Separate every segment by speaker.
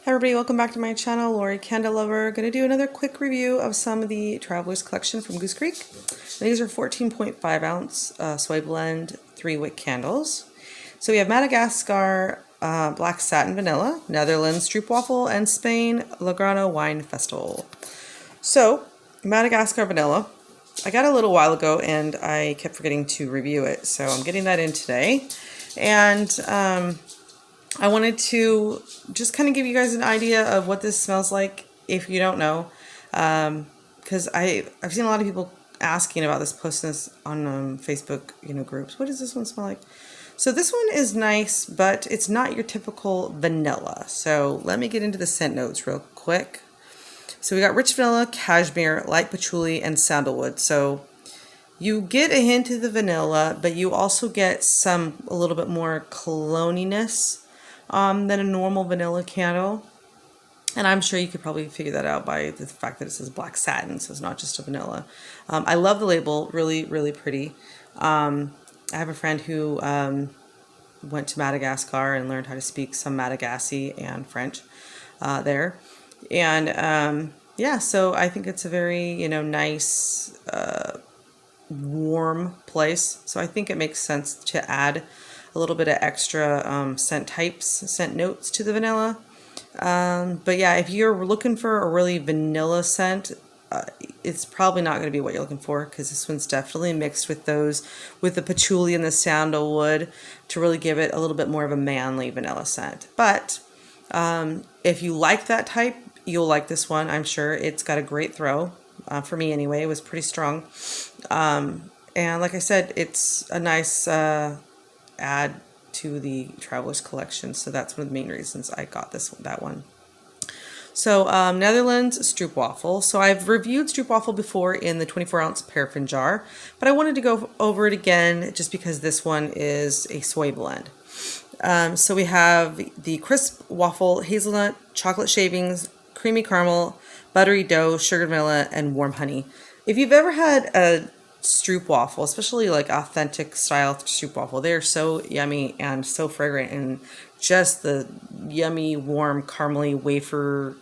Speaker 1: Hi everybody, welcome back to my channel. Lori Candle Lover. Going to do another quick review of some of the Traveler's Collection from Goose Creek. These are 14.5 ounce soy blend 3-wick candles. So we have Madagascar Black Satin Vanilla, Netherlands Stroopwafel, and Spain Logrono Wine Festival. So Madagascar Vanilla, I got a little while ago and I kept forgetting to review it. So I'm getting that in today. And I wanted to just kind of give you guys an idea of what this smells like if you don't know, because I've seen a lot of people asking about this, posting this on Facebook, groups. What does this one smell like? So this one is nice, but it's not your typical vanilla. So let me get into the scent notes real quick. So we got rich vanilla, cashmere, light patchouli, and sandalwood. So you get a hint of the vanilla, but you also get a little bit more cologniness than a normal vanilla candle. And I'm sure you could probably figure that out by the fact that it says black satin, so it's not just a vanilla. I love the label, really, really pretty. I have a friend who went to Madagascar and learned how to speak some Malagasy and French there. And yeah, so I think it's a very, nice, warm place. So I think it makes sense to add a little bit of extra scent notes to the vanilla. But yeah, if you're looking for a really vanilla scent, it's probably not going to be what you're looking for, because this one's definitely mixed with the patchouli and the sandalwood to really give it a little bit more of a manly vanilla scent. But if you like that type, you'll like this one. I'm sure it's got a great throw. For me anyway, it was pretty strong. And like I said, it's a nice add to the Traveler's Collection, so that's one of the main reasons I got that one. So Netherlands Stroopwafel. So I've reviewed Stroopwafel before in the 24-ounce paraffin jar, but I wanted to go over it again just because this one is a soy blend. So we have the crisp waffle, hazelnut, chocolate shavings, creamy caramel, buttery dough, sugar vanilla, and warm honey. If you've ever had a Stroopwafel, especially like authentic style Stroopwafel, they're so yummy and so fragrant, and just the yummy, warm, caramely wafer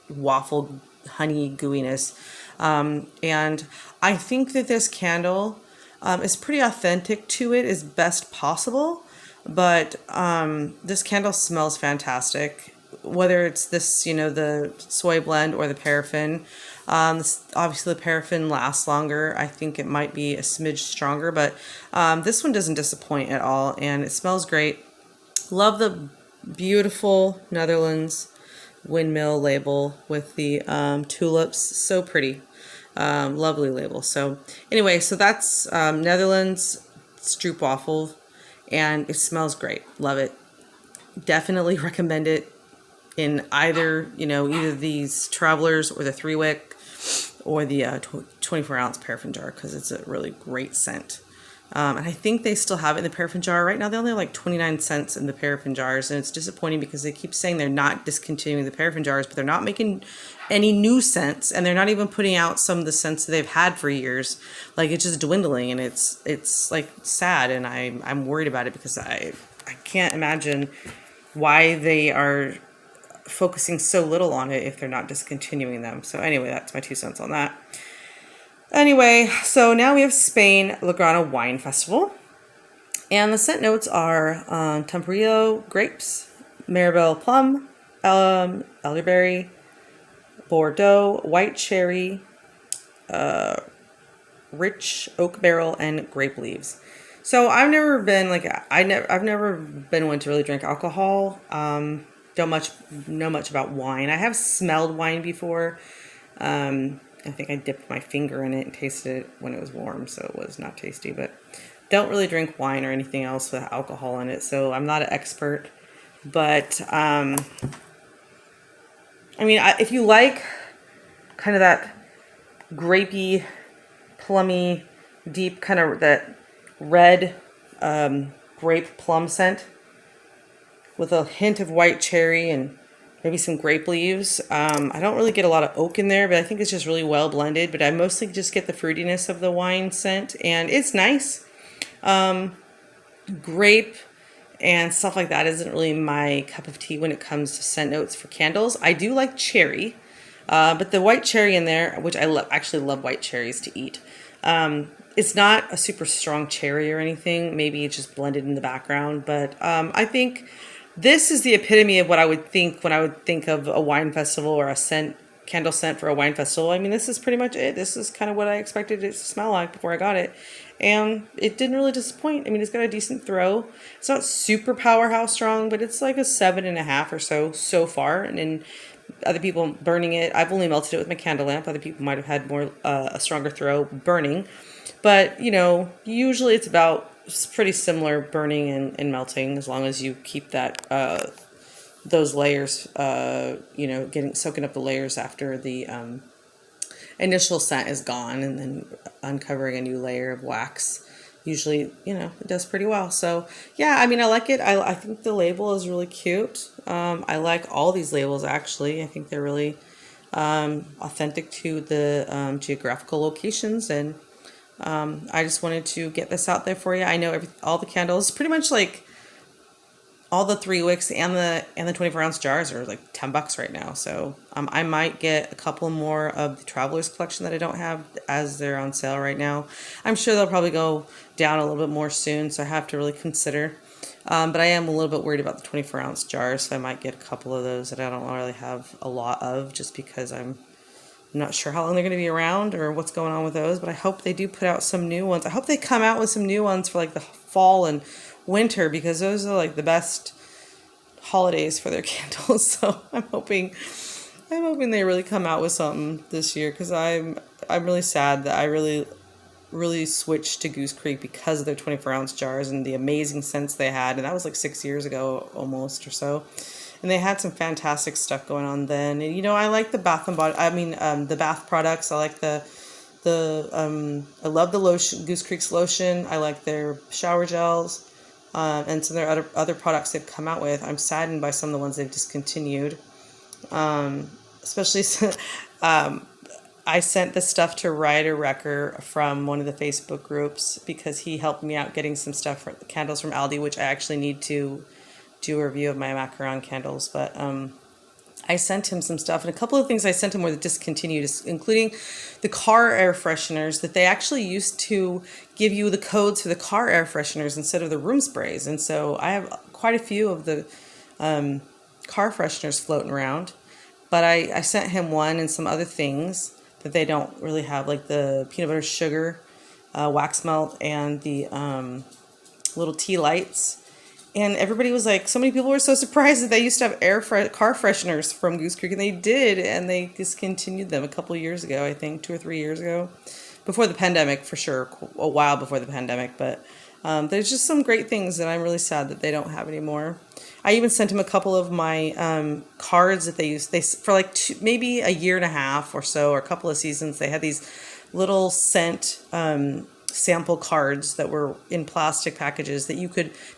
Speaker 1: waffle honey gooiness. And I think that this candle is pretty authentic to it as best possible, but this candle smells fantastic. Whether it's this, the soy blend or the paraffin. Obviously the paraffin lasts longer. I think it might be a smidge stronger, but this one doesn't disappoint at all, and it smells great. Love the beautiful Netherlands windmill label with the tulips. So pretty. Lovely label. So anyway, so that's Netherlands Stroopwafel, and it smells great. Love it. Definitely recommend it in either, either these Travelers or the 3-wick or the 24-ounce paraffin jar, because it's a really great scent. And I think they still have it in the paraffin jar. Right now they only have like 29 cents in the paraffin jars, and it's disappointing because they keep saying they're not discontinuing the paraffin jars, but they're not making any new scents, and they're not even putting out some of the scents that they've had for years. Like, it's just dwindling, and it's like sad, and I'm worried about it because I can't imagine why they are focusing so little on it if they're not discontinuing them. So anyway, that's my 2 cents on that. Anyway, so now we have Spain Lagrana Wine Festival, and the scent notes are Tempranillo grapes, Maribel plum, elderberry, Bordeaux, white cherry, rich oak barrel, and grape leaves. So I've never been I've never been one to really drink alcohol. Don't know much about wine. I have smelled wine before. I think I dipped my finger in it and tasted it when it was warm, so it was not tasty. But don't really drink wine or anything else with alcohol in it, so I'm not an expert. But if you like kind of that grapey, plummy, deep kind of that red grape plum scent with a hint of white cherry and maybe some grape leaves. I don't really get a lot of oak in there, but I think it's just really well blended. But I mostly just get the fruitiness of the wine scent, and it's nice. Grape and stuff like that isn't really my cup of tea when it comes to scent notes for candles. I do like cherry, but the white cherry in there, which I actually love white cherries to eat. It's not a super strong cherry or anything. Maybe it's just blended in the background, but I think this is the epitome of what I would think when I would think of a wine festival or a candle scent for a wine festival. I mean, this is pretty much it. This is kind of what I expected it to smell like before I got it. And it didn't really disappoint. I mean, it's got a decent throw. It's not super powerhouse strong, but it's like a 7.5 or so far. And then other people burning it, I've only melted it with my candle lamp. Other people might have had more a stronger throw burning. But, usually it's about pretty similar burning and melting, as long as you keep that those layers, soaking up the layers after the initial scent is gone, and then uncovering a new layer of wax. Usually, it does pretty well. So yeah, I mean, I like it. I think the label is really cute. I like all these labels, actually. I think they're really authentic to the geographical locations, and I just wanted to get this out there for you. I know all the candles, pretty much like all the 3 wicks and the 24-ounce jars are like $10 right now. So I might get a couple more of the Traveler's Collection that I don't have, as they're on sale right now. I'm sure they'll probably go down a little bit more soon, so I have to really consider. But I am a little bit worried about the 24-ounce jars, so I might get a couple of those that I don't really have a lot of, just because I'm not sure how long they're going to be around or what's going on with those. But I hope they do put out some new ones. I hope they come out with some new ones for like the fall and winter, because those are like the best holidays for their candles. So I'm hoping they really come out with something this year, because I'm really sad that I really switched to Goose Creek because of their 24-ounce jars and the amazing scents they had, and that was like 6 years ago almost or so. And they had some fantastic stuff going on then. And I like the the bath products. I like I love the lotion, Goose Creek's lotion. I like their shower gels. And some of their other products they've come out with. I'm saddened by some of the ones they've discontinued. Especially, I sent the stuff to Ryder Wrecker from one of the Facebook groups, because he helped me out getting some stuff for the candles from Aldi, which I actually need to do a review of my macaron candles. But I sent him some stuff, and a couple of things I sent him were discontinued, including the car air fresheners that they actually used to give you the codes for the car air fresheners instead of the room sprays. And so I have quite a few of the car fresheners floating around, but I sent him one and some other things that they don't really have, like the peanut butter sugar, wax melt, and the little tea lights. And everybody was like, so many people were so surprised that they used to have car fresheners from Goose Creek, and they did, and they discontinued them a couple of years ago, I think 2 or 3 years ago, before the pandemic, for sure, a while before the pandemic. But there's just some great things that I'm really sad that they don't have anymore. I even sent him a couple of my cards that they used. For like maybe a year and a half or so, or a couple of seasons, they had these little scent sample cards that were in plastic packages that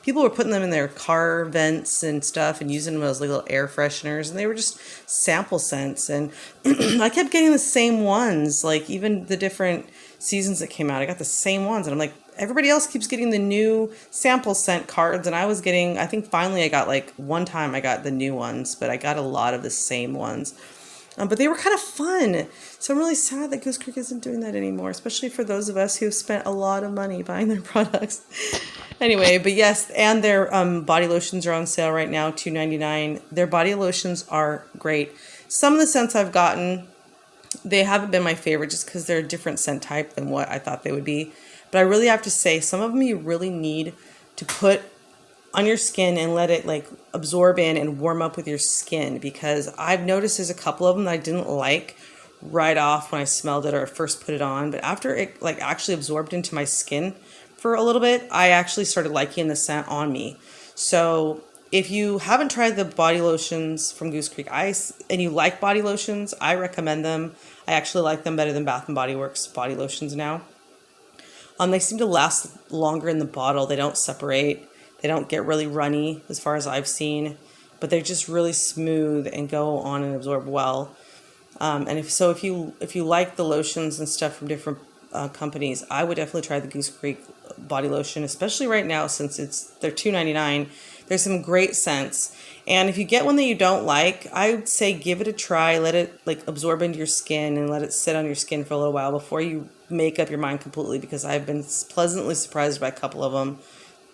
Speaker 1: people were putting them in their car vents and stuff and using them as little air fresheners, and they were just sample scents. And I kept getting the same ones, like even the different seasons that came out, I got the same ones, and I'm like, everybody else keeps getting the new sample scent cards, and I think finally I got, like, one time I got the new ones, but I got a lot of the same ones. But they were kind of fun. So I'm really sad that Goose Creek isn't doing that anymore, especially for those of us who have spent a lot of money buying their products. Anyway, but yes, and their body lotions are on sale right now, $2.99. Their body lotions are great. Some of the scents I've gotten, they haven't been my favorite, just because they're a different scent type than what I thought they would be. But I really have to say, some of them you really need to put on your skin and let it like absorb in and warm up with your skin, because I've noticed there's a couple of them that I didn't like right off when I smelled it or first put it on, but after it like actually absorbed into my skin for a little bit, I actually started liking the scent on me. So if you haven't tried the body lotions from Goose Creek and you like body lotions, I recommend them. I actually like them better than Bath and Body Works body lotions now. They seem to last longer in the bottle. They don't separate. They don't get really runny as far as I've seen, but they're just really smooth and go on and absorb well. And if you like the lotions and stuff from different companies, I would definitely try the Goose Creek body lotion, especially right now since they're $2.99. There's some great scents. And if you get one that you don't like, I would say give it a try. Let it like absorb into your skin and let it sit on your skin for a little while before you make up your mind completely, because I've been pleasantly surprised by a couple of them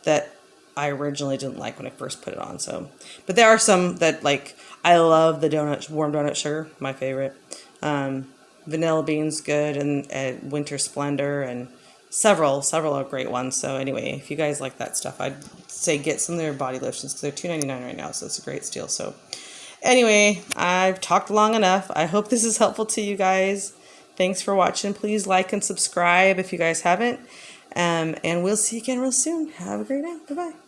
Speaker 1: that I originally didn't like when I first put it on. So, but there are some that like, I love the warm donut sugar, my favorite. Vanilla bean's good, and winter splendor, and several are great ones. So anyway, if you guys like that stuff, I'd say get some of their body lotions because they're $2.99 right now, so it's a great steal. So anyway, I've talked long enough. I hope this is helpful to you guys. Thanks for watching. Please like and subscribe if you guys haven't. And we'll see you again real soon. Have a great night. Bye-bye.